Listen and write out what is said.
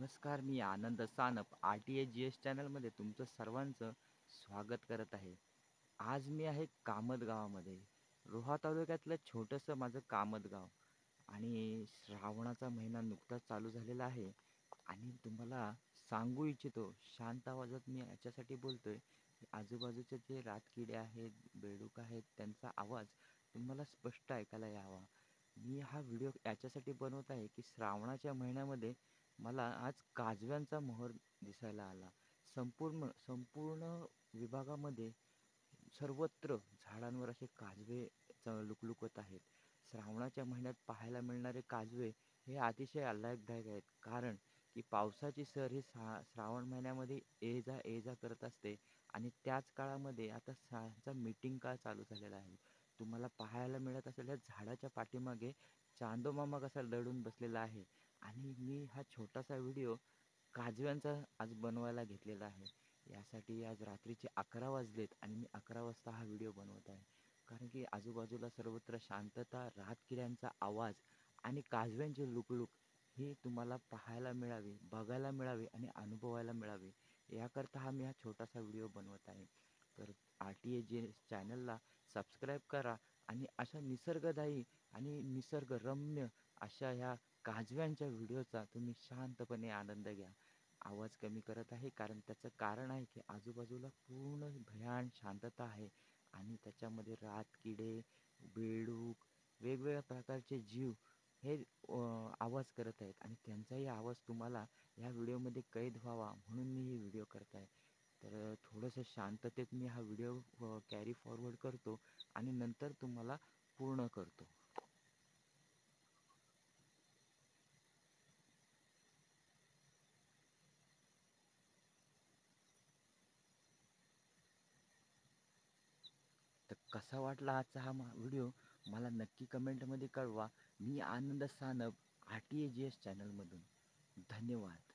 नमस्कार, मी आनंद सानप RTAGS चॅनलमध्ये तुमचं सर्वांचं स्वागत करत आहे. आज मी आहे कामत गावामध्ये. रोहा तालुक्यातलं छोटंसं माझं कामत गाव आणि श्रावणाचा महिना नुकताच चालू झालेला आहे आणि तुम्हाला सांगू इच्छितो, शांत आवाजात मी याच्यासाठी बोलतोय, की आजूबाजूचे जे रातकिडे आहेत, बेडूक आहेत, त्यांचा आवाज तुम्हाला स्पष्ट ऐकायला यावा. मी हा व्हिडिओ याच्यासाठी बनवत आहे, की श्रावणाच्या महिन्यामध्ये मला आज काजव्यांचा मोहर दिसायला आला. संपूर्ण संपूर्ण विभागामध्ये सर्वत्र झाडांवर असे काजवे लुकलुकत आहेत. श्रावणाच्या महिन्यात पाहायला मिळणारे काजवे हे अतिशय आल्हाददायक आहेत. कारण की पावसाची सर ही श्रावण महिन्यामध्ये ये-जा करत असते आणि त्याच काळामध्ये आता मीटिंग काळ चालू झालेला आहे. तुम्हाला पाहायला मिळत असेल या झाडाच्या पाठीमागे चांदोमामा कसा लढून बसलेला आहे आणि मी हा छोटासा व्हिडिओ काजव्यांचा आज बनवायला घेतलेला आहे. यासाठी आज रात्रीचे 11 वाजलेत आणि मी 11 वाजता हा व्हिडिओ बनवत आहे. कारण की आजूबाजूला सर्वत्र शांतता, रातकिड्यांचा आवाज आणि काजव्यांचे लुकलुक ही तुम्हाला पाहायला मिळावी, बघायला मिळावी आणि अनुभवायला मिळावी. याकरता मी हा छोटासा व्हिडिओ बनवत आहे. तर RTAG चॅनलला सबस्क्राईब करा आणि अशा निसर्गदायी आणि निसर्गरम्य अशा ह्या काजव्यांच्या व्हिडिओचा तुम्ही शांतपणे आनंद घ्या. आवाज कमी करत आहे कारण त्याचं कारण आहे की आजूबाजूला पूर्ण भयान शांतता आहे आणि त्याच्यामध्ये रातकिडे, बेडूक, वेगवेगळ्या प्रकारचे जीव हे आवाज करत आहेत आणि त्यांचाही आवाज तुम्हाला ह्या व्हिडिओमध्ये कैद व्हावा म्हणून मी ही व्हिडिओ करत आहे. तर थोडंसं शांततेत मी हा व्हिडिओ कॅरी फॉरवर्ड करतो आणि नंतर तुम्हाला पूर्ण करतो. तर कसा वाटला आजचा हा व्हिडिओ मला नक्की कमेंटमध्ये कळवा. मी आनंद सानप RTAGS चॅनलमधून. धन्यवाद.